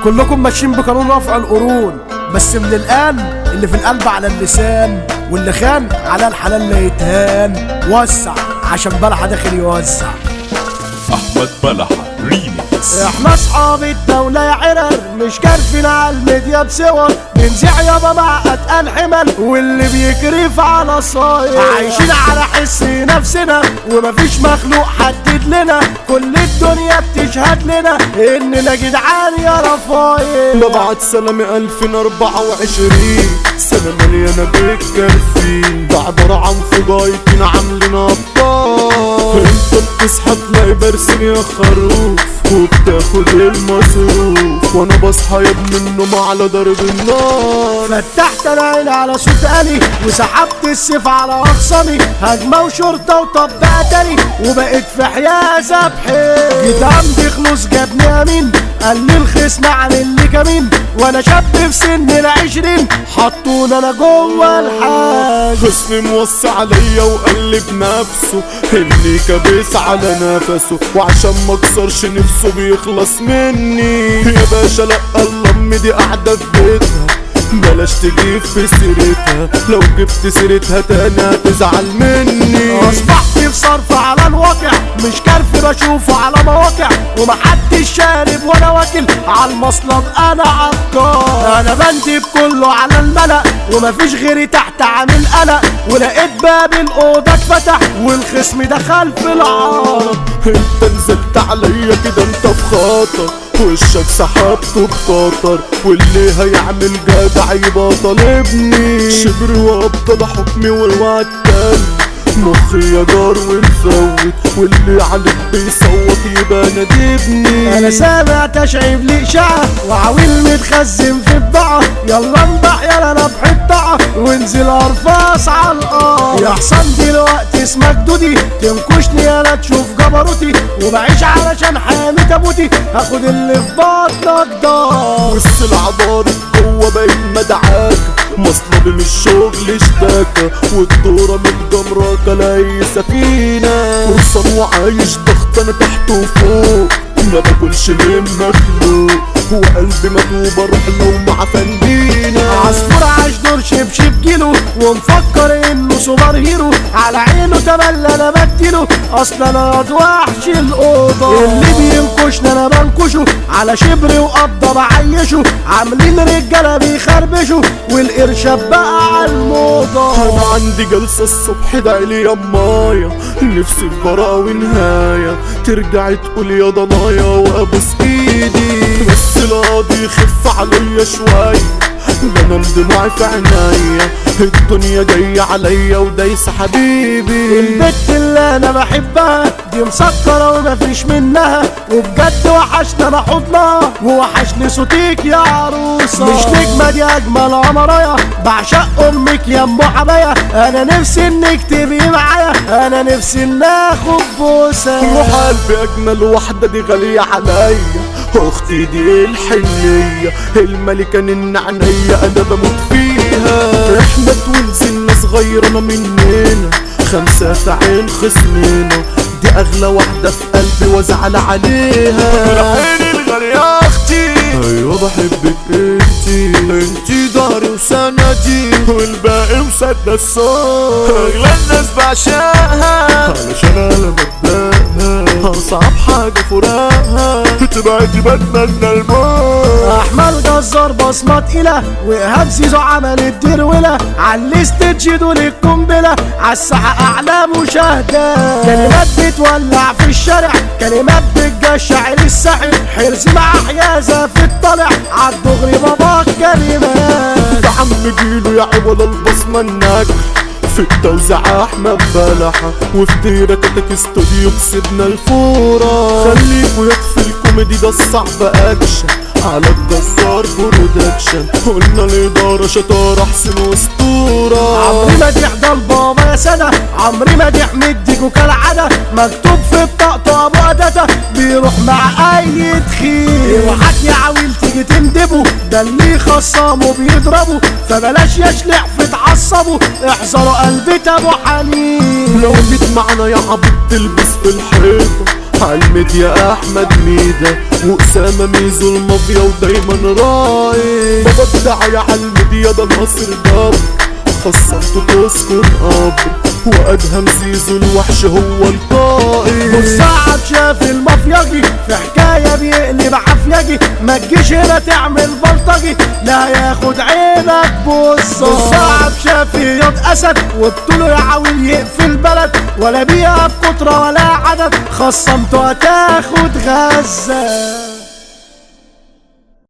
كلكم ماشيين بقانون رفع القرون، بس من الآن اللي في القلب على اللسان، واللي خان على الحلال لا يتهان. وسع عشان بلحة داخل يوزع. احمد بلحة ريميكس. احنا اصحاب الدولة يا عرر، مش كارفين على الميديا بصور، بنزيع يابا مع اتقل حمل، واللي بيكرف على صاير. عايشين على حس نفسنا ومفيش مخلوق حدد لنا، كل الدنيا بتشهد لنا اننا جدعان يا رفايل. ببعت سلامي 2024 سنة مليانة بالكرفين، ده عبارة عن فضايتين عاملين ابطال. انت بتصحى تلاقي برسم يا خروف وبتاخد المصروف، وانا بصحى يا ابن النوم على ضرب النار. فتحت العين على صوت آلي وسحبت السيف على أقصاني، هجمة وشرطة وطبقة تاني وبقيت في حيازة بحيل. جيت عندي خلوص جابني أمين، قال لي الخصم عامل لي كمين، وانا شاب في سن ال20 حطوني انا جوه الحاج. خصمي موصي عليا وقلب نفسه اللي كابس على نفسه، وعشان ما اكسرش نفسه بيخلص مني. يا باشا لا الام دي قاعدة في بيتها، بلاش تجيب في سيرتها، لو جبت سيرتها تاني هتزعل مني. اصبحت في صرف على الواقع، مش كرف بشوفه على مواقع، ومحدش شارب ولا واكل على المصلب. انا عبقار، انا بندب كله على الملأ، ومفيش غيري تحت عامل قلق، ولقيت باب الاوضه اتفتح والخصم دخل في العار. انت نزلت عليا كده انت في خاطر، وشك سحبته بخاطر، واللي هيعمل جدع يبقى طالبني. شبر وابطل حكمي والوعد تاني، مخي يا جار ونفوت، واللي عليك بيصوت يبقى ندبني. انا سامع تشعيب لي اشاعه وعويل متخزن في بضاعه، يلا انبح يلا انا بحطها وانزل ارفاص على الارض. يا حصان دلوقتي اسمك دودي، تنكشني يلا تشوف جبروتي، وبعيش علشان حامي تابوتي، هاخد اللي في بطنك دار. والسلعة دارت جوه بقيت مدعاك، مصلبي من الشغل اشتاكة، والدورة متجمرة لاقي سفينة. وصل وعايش ضغط انا تحت وفوق، ما باكلش من مخلوق، وقلبي مدوب اروح لو مع فندينا. عصفور عاش دور شبشب جيله، ومفكر انه سوبر هيرو، على عينه تملى انا بديله، اصلا انا وحش الاوضه. اللي بينكشني انا بنكشه، على شبري وقبضه بعيشه، عاملين رجاله بيخربشوا، والارشاد بقى على الموضه. انا عندي جلسة الصبح دعيلي يا مايا، نفسي في براءة ونهاية، ترجعي تقول يا ضنايا وابوس ايدي، بس القاضي يخف عليا شوية، ده انا دموعي في عينيا، الدنيا جاية عليا ودايسة حبيبي. البت اللي انا بحبها دي مسكرة ومفيش منها، وبجد وحشنا انا حضنها، ووحشني صوتيك يا عروسة. مش نجمة دي اجمل قمرايا، بعشق امك يا ام حبايا، انا نفسي انك تبقي معايا، انا نفسي ان اخد بوسة. روح قلبي اجمل واحدة دي غالية عليا، اختي دي الحنية الملكة النعنية انا بموت فيها. احنا ونزلنا صغيرنا مننا، 5 في عين خصمنا، دي اغلى واحدة في قلبي وازعل عليها. عيني الغالية يا اختي، ايوه بحبك انتي داري وسندي، والباقي مسدس صوت، اغلى الناس بعشقها، علشان انا ببدأها، اصعب حاجة فراقها، تبعد بتمنى الموت. احمد جزار بصمة تقيلة، وايهاب زيزو عمل الدروله، عالستيدج دول القنبلة، عالساحة اعلى مشاهدات، كلمات بتولع في الشارع، كلمات بتجشع الساحل، حرص مع حيازة في الطلع، عالدغري بابا كلمات. ده عم جيله يا عوض البصمة الناجح، في التوزيع احمد بلحة، وفي ديرة كتك استوديو كسبنا الفورة. خليكوا يكفي الكوميدي ده الصعب اكشن، على الجزار برودكشن، قلنا الادارة شطارة حسين واسطورة. عمري ما تحضر بابا يا سنة، عمري ما تحمد ديكو كالعادة، مكتوب في بطاقته ابو قدادة، بيروح مع اي تخيل. اوعاك يا عويل تيجي تندبه، ده اللي خصامه بيضربه، فبلاش يشلح في تعصبه، احذروا قلبة ابو حنين. لو جيت معنا يا عبد تلبس في الحيطة، عالميديا احمد ميدا واسامة ميزو المافيا ودايما رايق. بابا الدعاية عالميديا ده ناصر جاب، خصمته تسكن قبر وادهم زيزو الوحش هو القائد. والصعب شاف المافياجي في حكاية بيقلب عافياجي، ما تجيش هنا تعمل بلطجي لا ياخد عينك بص. والصعب شاف ياض اسد وبطوله يعاول يقفل بلد، ولا بيها بكترة ولا عدد، خصمته هتاخد غزة.